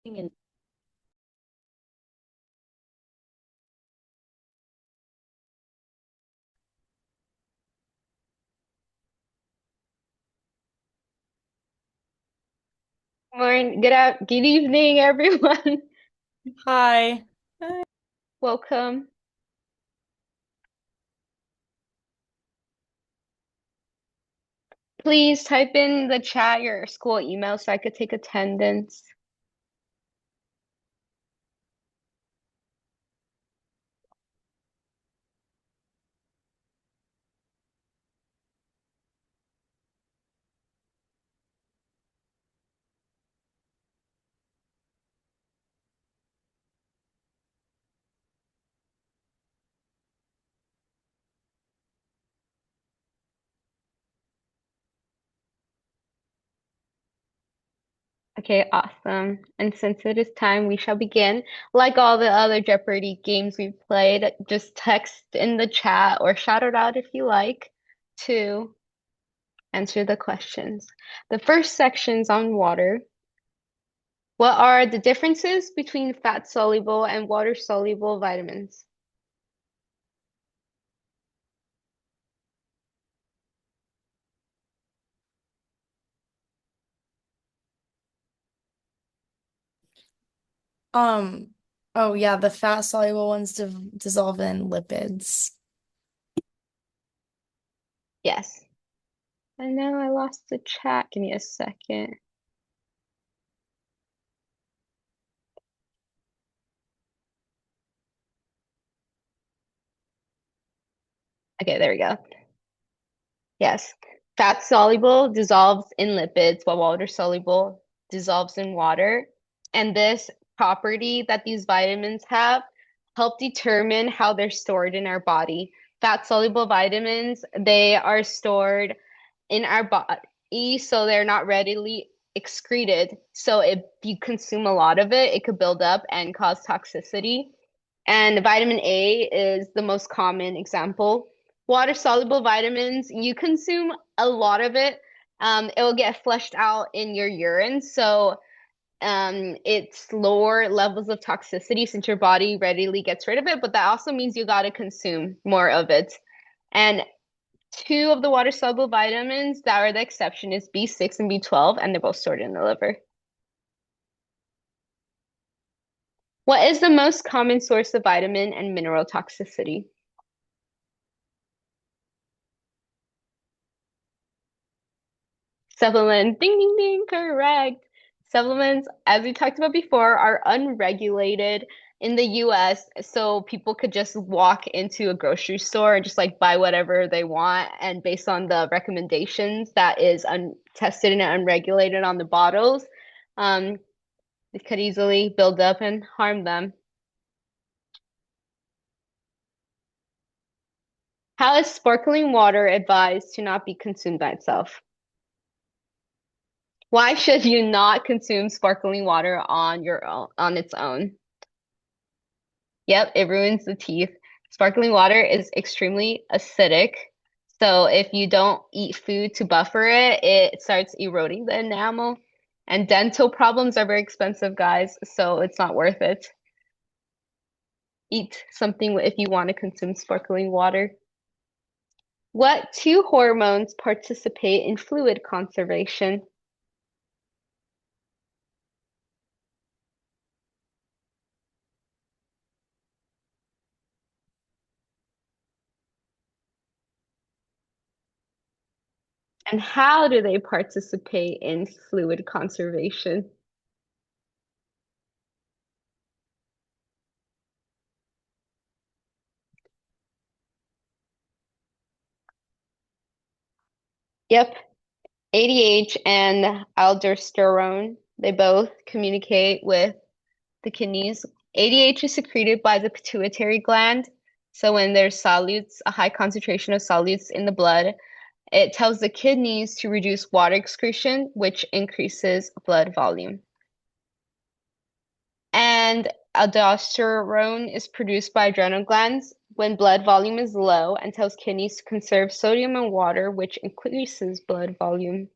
And Good evening, everyone. Hi. Welcome. Please type in the chat your school email so I could take attendance. Okay, awesome. And since it is time, we shall begin. Like all the other Jeopardy games we've played, just text in the chat or shout it out if you like to answer the questions. The first section's on water. What are the differences between fat-soluble and water-soluble vitamins? Um, oh yeah, the fat soluble ones dissolve in lipids. Yes. And now I lost the chat. Give me a second. Okay, there we go. Yes. Fat soluble dissolves in lipids, while water soluble dissolves in water. And this property that these vitamins have help determine how they're stored in our body. Fat soluble vitamins, they are stored in our body, so they're not readily excreted. So if you consume a lot of it, it could build up and cause toxicity. And vitamin A is the most common example. Water soluble vitamins, you consume a lot of it, it will get flushed out in your urine. So it's lower levels of toxicity since your body readily gets rid of it, but that also means you got to consume more of it. And two of the water soluble vitamins that are the exception is B6 and B12, and they're both stored in the liver. What is the most common source of vitamin and mineral toxicity? Supplements. Ding, ding, ding. Correct. Supplements, as we talked about before, are unregulated in the US. So people could just walk into a grocery store and just like buy whatever they want. And based on the recommendations that is untested and unregulated on the bottles, um, it could easily build up and harm them. How is sparkling water advised to not be consumed by itself? Why should you not consume sparkling water on your own, on its own? Yep, it ruins the teeth. Sparkling water is extremely acidic. So if you don't eat food to buffer it, it starts eroding the enamel. And dental problems are very expensive, guys, so it's not worth it. Eat something if you want to consume sparkling water. What two hormones participate in fluid conservation? And how do they participate in fluid conservation? Yep, ADH and aldosterone, they both communicate with the kidneys. ADH is secreted by the pituitary gland. So when there's solutes, a high concentration of solutes in the blood, it tells the kidneys to reduce water excretion, which increases blood volume. And aldosterone is produced by adrenal glands when blood volume is low and tells kidneys to conserve sodium and water, which increases blood volume.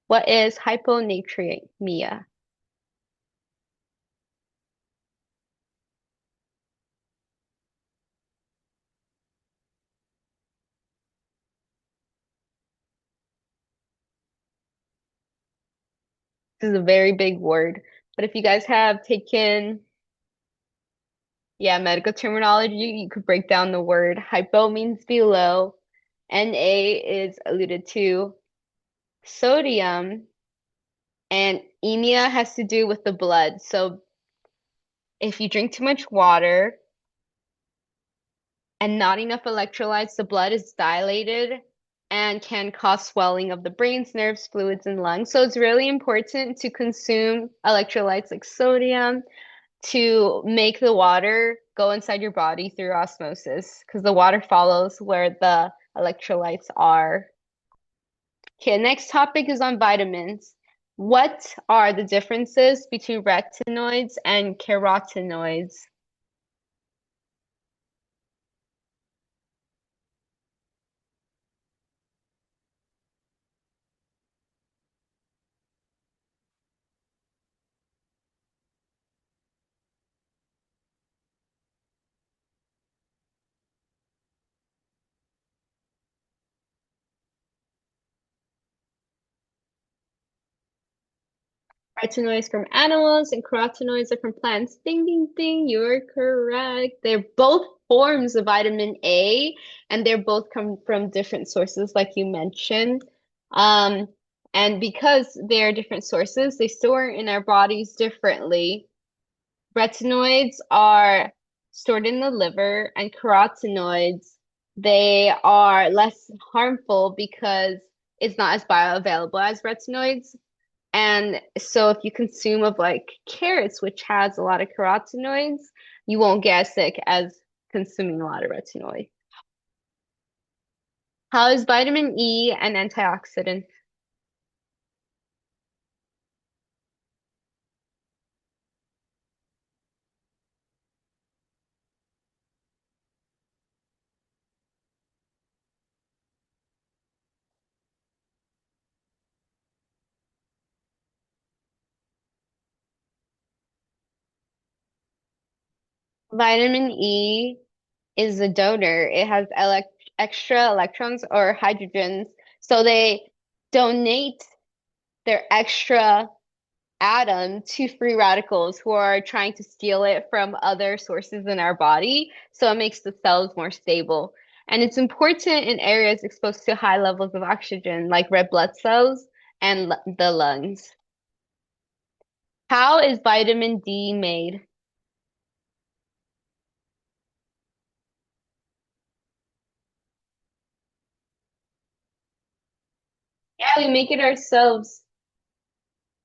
What is hyponatremia? This is a very big word, but if you guys have taken, yeah, medical terminology, you could break down the word. Hypo means below. Na is alluded to sodium, and emia has to do with the blood. So if you drink too much water and not enough electrolytes, the blood is dilated and can cause swelling of the brains, nerves, fluids, and lungs. So it's really important to consume electrolytes like sodium to make the water go inside your body through osmosis because the water follows where the electrolytes are. Okay, next topic is on vitamins. What are the differences between retinoids and carotenoids? Retinoids from animals and carotenoids are from plants. Ding, ding, ding, you're correct. They're both forms of vitamin A, and they're both come from different sources, like you mentioned. Um, and because they're different sources, they store in our bodies differently. Retinoids are stored in the liver, and carotenoids, they are less harmful because it's not as bioavailable as retinoids. And so if you consume of like carrots, which has a lot of carotenoids, you won't get as sick as consuming a lot of retinoid. How is vitamin E an antioxidant? Vitamin E is a donor. It has extra electrons or hydrogens. So they donate their extra atom to free radicals who are trying to steal it from other sources in our body. So it makes the cells more stable. And it's important in areas exposed to high levels of oxygen, like red blood cells and the lungs. How is vitamin D made? Yeah, we make it ourselves.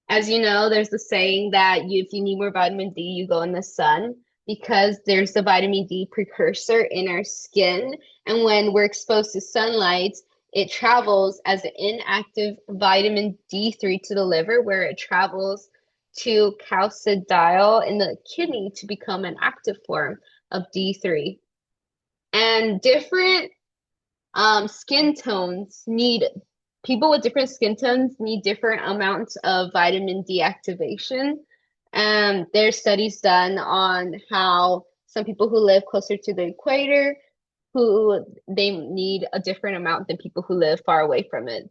As you know, there's the saying that if you need more vitamin D, you go in the sun because there's the vitamin D precursor in our skin. And when we're exposed to sunlight, it travels as an inactive vitamin D3 to the liver, where it travels to calcidiol in the kidney to become an active form of D3. And different skin tones need people with different skin tones need different amounts of vitamin D activation. And there's studies done on how some people who live closer to the equator, who they need a different amount than people who live far away from it.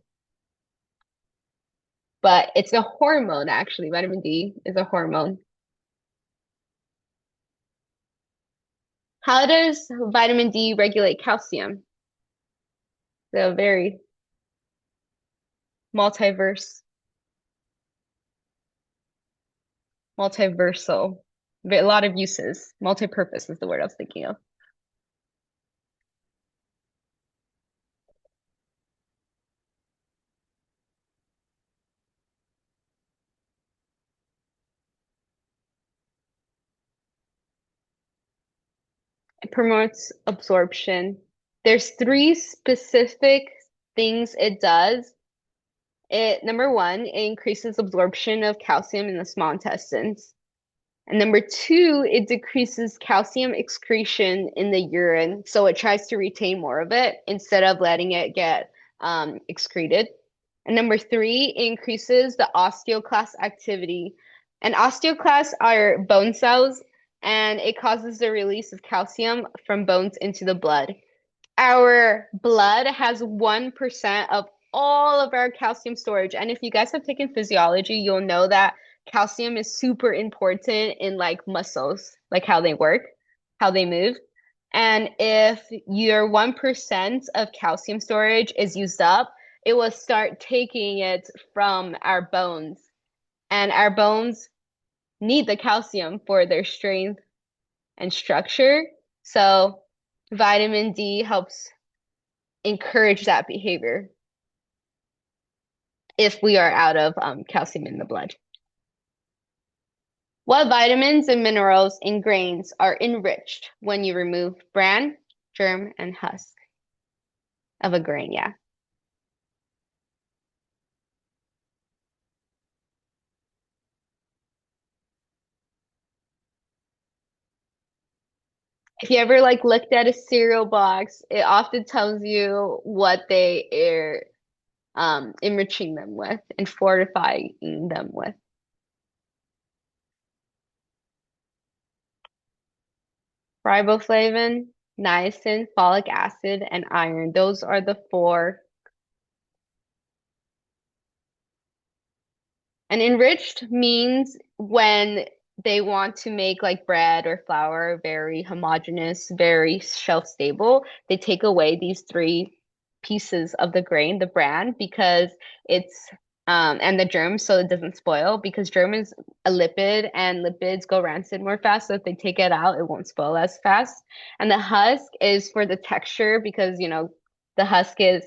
But it's a hormone, actually. Vitamin D is a hormone. How does vitamin D regulate calcium? So very multiverse. Multiversal. A lot of uses. Multi-purpose is the word I was thinking of. It promotes absorption. There's three specific things it does. It number one, it increases absorption of calcium in the small intestines. And number two, it decreases calcium excretion in the urine. So it tries to retain more of it instead of letting it get excreted. And number three, it increases the osteoclast activity. And osteoclasts are bone cells, and it causes the release of calcium from bones into the blood. Our blood has 1% of all of our calcium storage. And if you guys have taken physiology, you'll know that calcium is super important in like muscles, like how they work, how they move. And if your 1% of calcium storage is used up, it will start taking it from our bones. And our bones need the calcium for their strength and structure. So vitamin D helps encourage that behavior if we are out of calcium in the blood. What vitamins and minerals in grains are enriched when you remove bran, germ, and husk of a grain? Yeah. If you ever like looked at a cereal box, it often tells you what they are enriching them with and fortifying them with. Riboflavin, niacin, folic acid, and iron. Those are the four. And enriched means when they want to make like bread or flour very homogeneous, very shelf stable, they take away these three pieces of the grain, the bran, because it's and the germ so it doesn't spoil because germ is a lipid and lipids go rancid more fast. So if they take it out, it won't spoil as fast. And the husk is for the texture because the husk is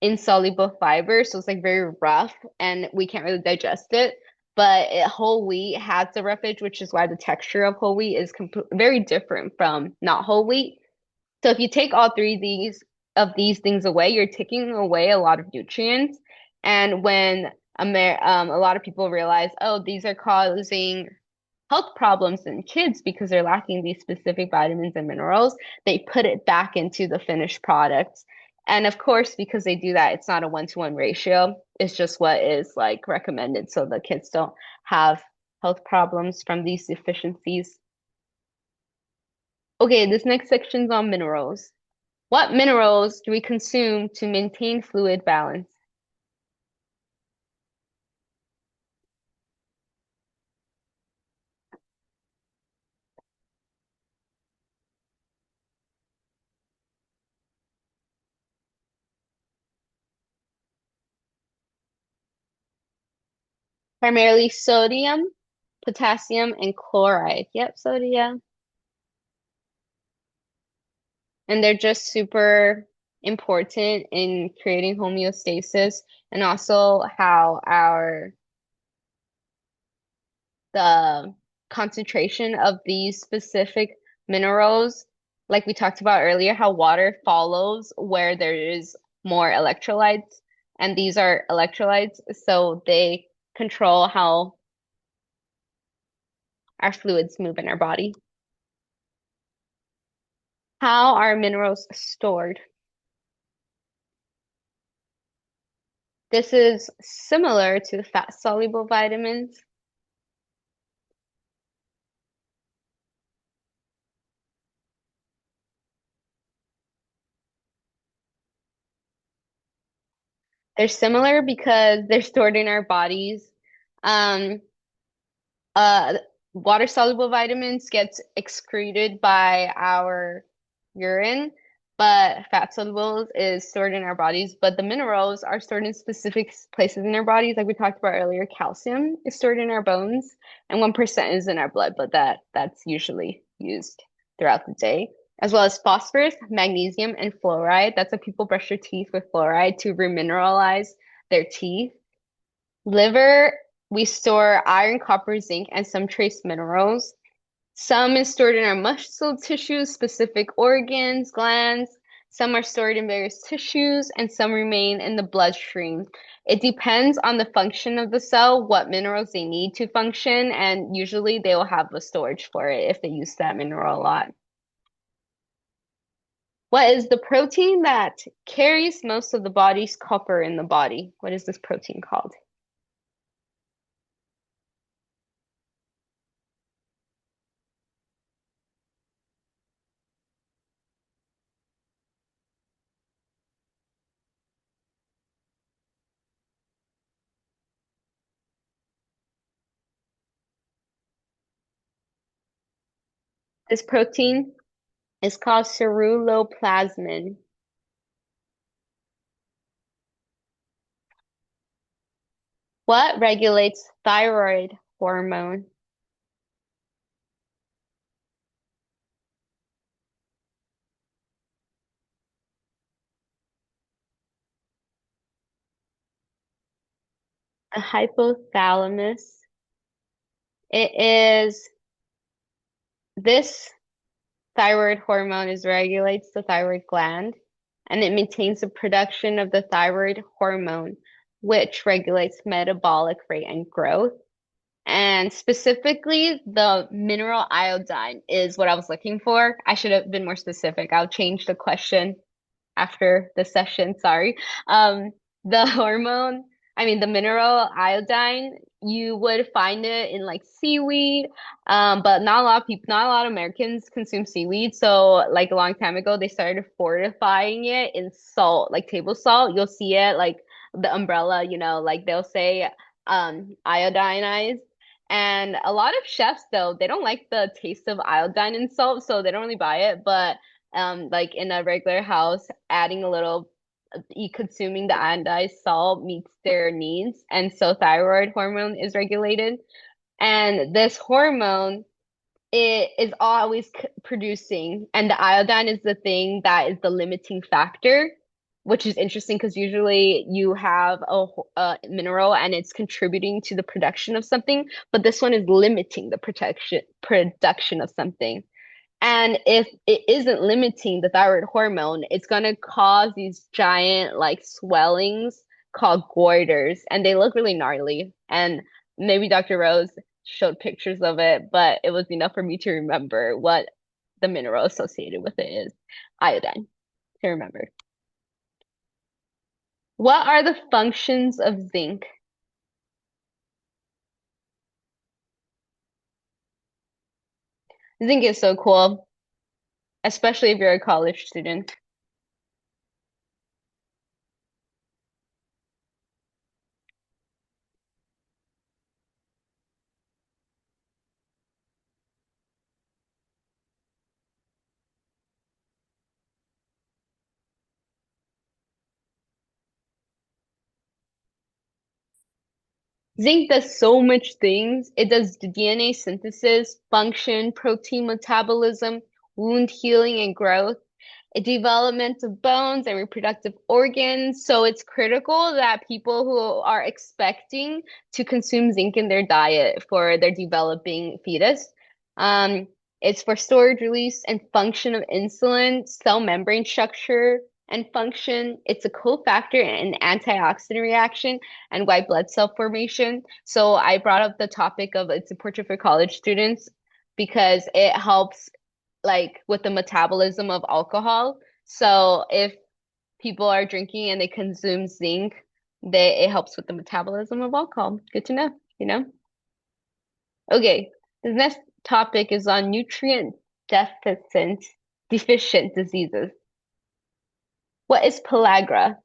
insoluble fiber, so it's like very rough and we can't really digest it. But whole wheat has the roughage, which is why the texture of whole wheat is very different from not whole wheat. So if you take all three of these things away, you're taking away a lot of nutrients. And when a lot of people realize, oh, these are causing health problems in kids because they're lacking these specific vitamins and minerals, they put it back into the finished products. And of course, because they do that, it's not a one-to-one ratio. It's just what is like recommended so the kids don't have health problems from these deficiencies. Okay, this next section's on minerals. What minerals do we consume to maintain fluid balance? Primarily sodium, potassium, and chloride. Yep, sodium. And they're just super important in creating homeostasis and also how the concentration of these specific minerals, like we talked about earlier, how water follows where there is more electrolytes, and these are electrolytes, so they control how our fluids move in our body. How are minerals stored? This is similar to the fat-soluble vitamins. They're similar because they're stored in our bodies. Um, Water soluble vitamins gets excreted by our urine, but fat soluble is stored in our bodies. But the minerals are stored in specific places in our bodies, like we talked about earlier. Calcium is stored in our bones, and 1% is in our blood, but that's usually used throughout the day. As well as phosphorus, magnesium, and fluoride. That's why people brush their teeth with fluoride to remineralize their teeth. Liver, we store iron, copper, zinc, and some trace minerals. Some is stored in our muscle tissues, specific organs, glands. Some are stored in various tissues, and some remain in the bloodstream. It depends on the function of the cell, what minerals they need to function, and usually they will have a storage for it if they use that mineral a lot. What is the protein that carries most of the body's copper in the body? What is this protein called? This protein is called ceruloplasmin. What regulates thyroid hormone? The hypothalamus. It is this thyroid hormone is regulates the thyroid gland and it maintains the production of the thyroid hormone, which regulates metabolic rate and growth. And specifically, the mineral iodine is what I was looking for. I should have been more specific. I'll change the question after the session, sorry. Um, the hormone, I mean, the mineral iodine, you would find it in like seaweed, but not a lot of people, not a lot of Americans consume seaweed. So, like a long time ago, they started fortifying it in salt, like table salt. You'll see it like the umbrella, like they'll say iodinized. And a lot of chefs, though, they don't like the taste of iodine in salt, so they don't really buy it. But like in a regular house, adding a little, consuming the iodized salt meets their needs. And so thyroid hormone is regulated. And this hormone, it is always producing, and the iodine is the thing that is the limiting factor, which is interesting because usually you have a mineral and it's contributing to the production of something, but this one is limiting the production of something. And if it isn't limiting the thyroid hormone, it's gonna cause these giant like swellings called goiters, and they look really gnarly. And maybe Dr. Rose showed pictures of it, but it was enough for me to remember what the mineral associated with it is. Iodine, to remember. What are the functions of zinc? Zinc is so cool, especially if you're a college student. Zinc does so much things. It does DNA synthesis, function, protein metabolism, wound healing and growth, development of bones and reproductive organs. So it's critical that people who are expecting to consume zinc in their diet for their developing fetus. Um, it's for storage, release, and function of insulin, cell membrane structure and function. It's a cofactor in antioxidant reaction and white blood cell formation. So I brought up the topic of it's important for college students because it helps like with the metabolism of alcohol. So if people are drinking and they consume zinc, it helps with the metabolism of alcohol. Good to know. Okay, the next topic is on nutrient deficient deficient diseases. What is pellagra?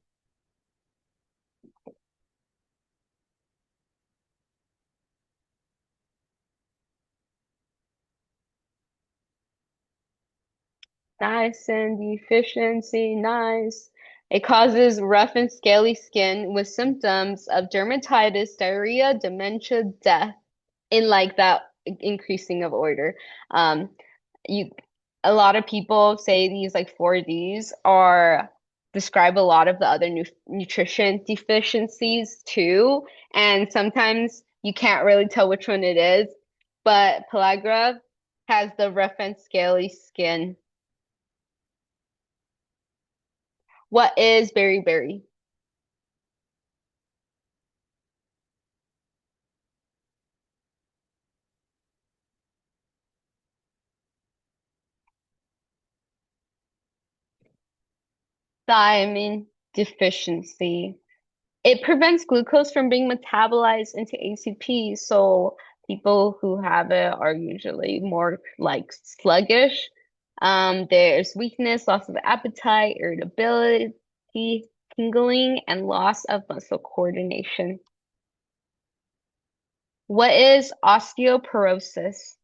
Niacin deficiency, nice. It causes rough and scaly skin with symptoms of dermatitis, diarrhea, dementia, death in like that increasing of order. Um, you a lot of people say these like 4Ds are describe a lot of the other nutrition deficiencies too, and sometimes you can't really tell which one it is, but pellagra has the rough and scaly skin. What is beriberi? Thiamine deficiency. It prevents glucose from being metabolized into ACP, so people who have it are usually more like sluggish. There's weakness, loss of appetite, irritability, tingling, and loss of muscle coordination. What is osteoporosis?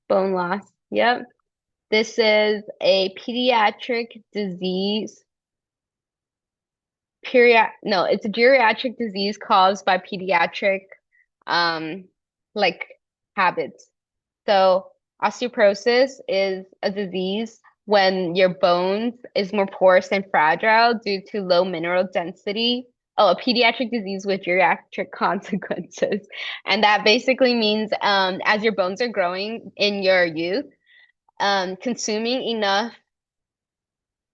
Bone loss. Yep. This is a pediatric disease. No, it's a geriatric disease caused by pediatric um like habits. So osteoporosis is a disease when your bones is more porous and fragile due to low mineral density. Oh, a pediatric disease with geriatric consequences. And that basically means as your bones are growing in your youth, consuming enough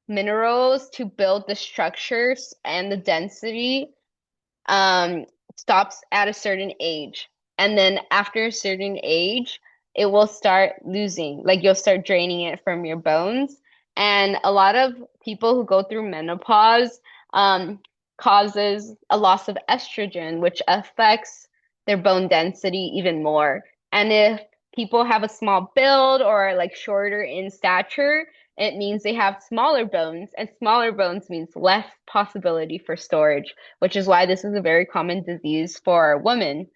minerals to build the structures and the density um stops at a certain age. And then after a certain age, it will start losing, like you'll start draining it from your bones. And a lot of people who go through menopause um causes a loss of estrogen, which affects their bone density even more. And if people have a small build or like shorter in stature, it means they have smaller bones, and smaller bones means less possibility for storage, which is why this is a very common disease for women.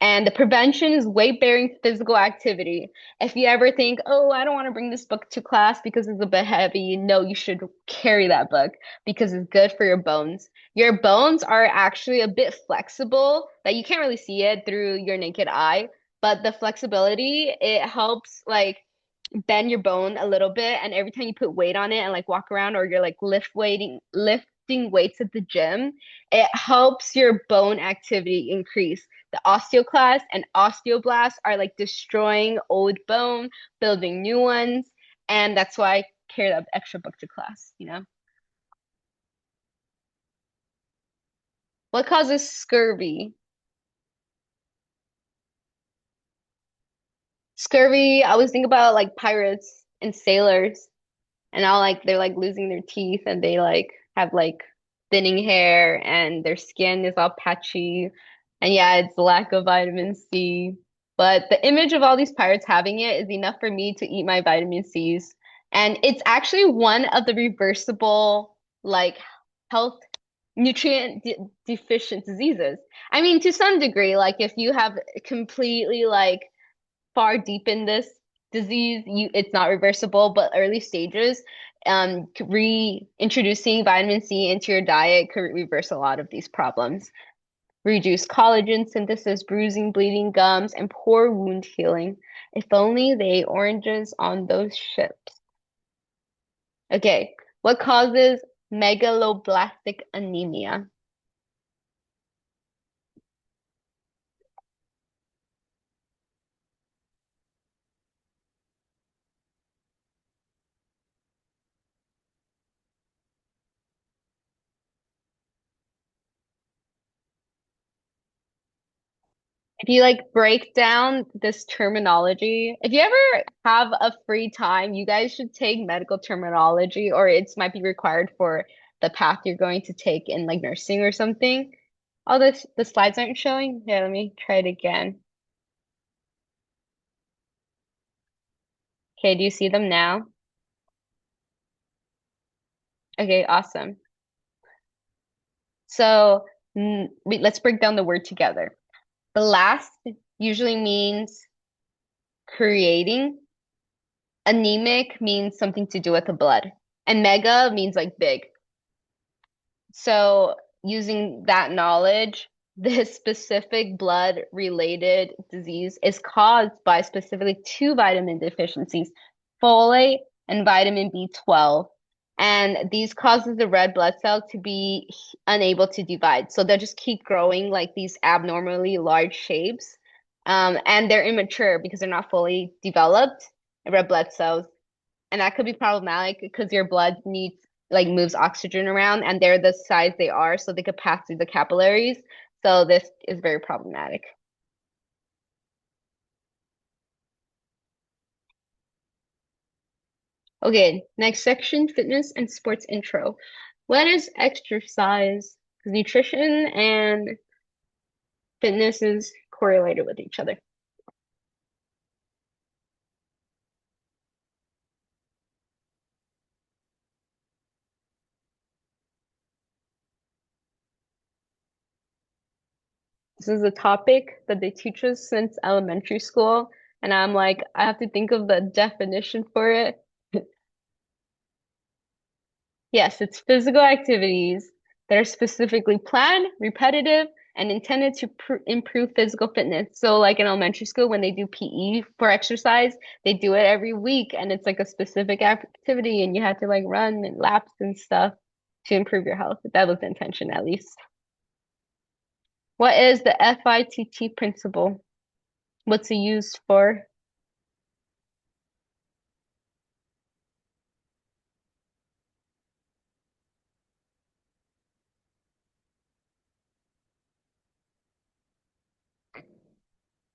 And the prevention is weight-bearing physical activity. If you ever think, oh, I don't want to bring this book to class because it's a bit heavy, no, you should carry that book because it's good for your bones. Your bones are actually a bit flexible, that you can't really see it through your naked eye, but the flexibility, it helps like bend your bone a little bit, and every time you put weight on it and like walk around or you're like lifting weights at the gym, it helps your bone activity increase. The osteoclast and osteoblasts are like destroying old bone, building new ones, and that's why I carry that extra book to class, you know? What causes scurvy? Scurvy, I always think about like pirates and sailors. And now like they're like losing their teeth and they like have like thinning hair and their skin is all patchy. And yeah, it's lack of vitamin C. But the image of all these pirates having it is enough for me to eat my vitamin C's. And it's actually one of the reversible like health nutrient de deficient diseases. I mean, to some degree, like if you have completely like far deep in this disease, it's not reversible, but early stages, reintroducing vitamin C into your diet could reverse a lot of these problems. Reduce collagen synthesis, bruising, bleeding gums, and poor wound healing. If only they ate oranges on those ships. Okay, what causes megaloblastic anemia? If you like break down this terminology, if you ever have a free time, you guys should take medical terminology, or it might be required for the path you're going to take in like nursing or something. All this, the slides aren't showing. Here, let me try it again. Okay, do you see them now? Okay, awesome. So let's break down the word together. Blast usually means creating. Anemic means something to do with the blood. And mega means like big. So, using that knowledge, this specific blood related disease is caused by specifically two vitamin deficiencies, folate and vitamin B12. And these causes the red blood cell to be unable to divide. So they'll just keep growing like these abnormally large shapes. And they're immature because they're not fully developed red blood cells, and that could be problematic because your blood needs like moves oxygen around and they're the size they are, so they could pass through the capillaries. So this is very problematic. Okay, next section, fitness and sports intro. What is exercise? Because nutrition and fitness is correlated with each other. This is a topic that they teach us since elementary school, and I'm like, I have to think of the definition for it. Yes, it's physical activities that are specifically planned, repetitive, and intended to improve physical fitness. So, like in elementary school, when they do PE for exercise, they do it every week, and it's like a specific activity, and you have to like run and laps and stuff to improve your health. That was the intention, at least. What is the FITT principle? What's it used for?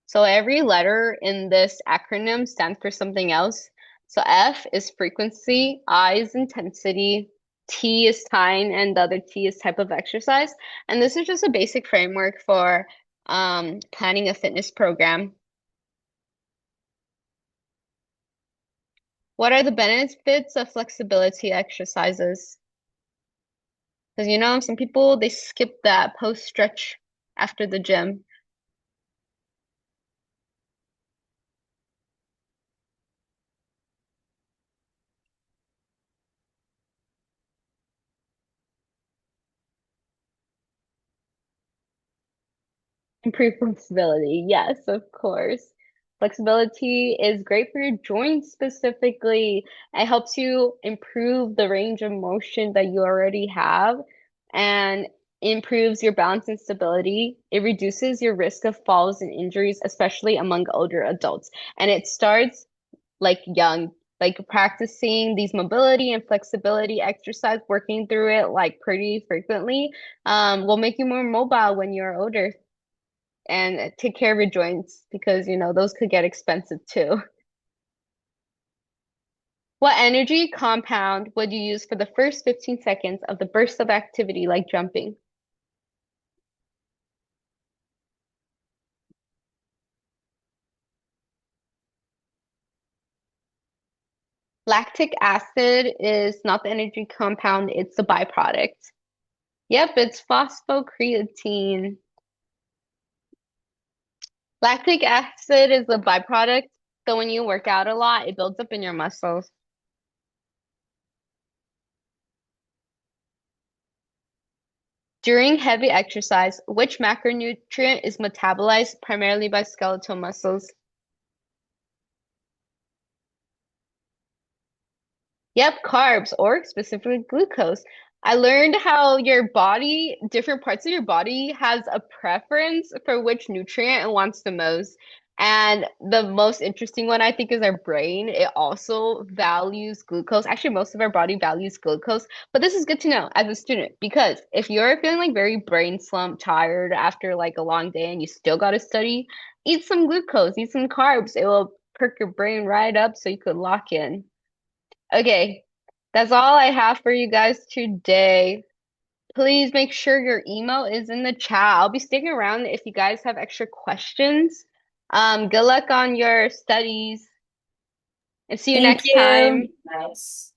So every letter in this acronym stands for something else. So F is frequency, I is intensity, T is time, and the other T is type of exercise. And this is just a basic framework for planning a fitness program. What are the benefits of flexibility exercises? Because you know, some people they skip that post stretch after the gym. Improve flexibility. Yes, of course. Flexibility is great for your joints specifically. It helps you improve the range of motion that you already have and improves your balance and stability. It reduces your risk of falls and injuries, especially among older adults. And it starts like young, like practicing these mobility and flexibility exercise, working through it like pretty frequently, will make you more mobile when you're older and take care of your joints because you know those could get expensive too. What energy compound would you use for the first 15 seconds of the burst of activity like jumping? Lactic acid is not the energy compound, it's the byproduct. Yep, it's phosphocreatine. Lactic acid is the byproduct, so when you work out a lot, it builds up in your muscles. During heavy exercise, which macronutrient is metabolized primarily by skeletal muscles? Yep, carbs or specifically glucose. I learned how your body, different parts of your body has a preference for which nutrient it wants the most. And the most interesting one I think is our brain. It also values glucose. Actually, most of our body values glucose. But this is good to know as a student because if you're feeling like very brain slump, tired after like a long day and you still got to study, eat some glucose, eat some carbs. It will perk your brain right up so you could lock in. Okay, that's all I have for you guys today. Please make sure your email is in the chat. I'll be sticking around if you guys have extra questions. Good luck on your studies and see you Thank next you. time. Nice.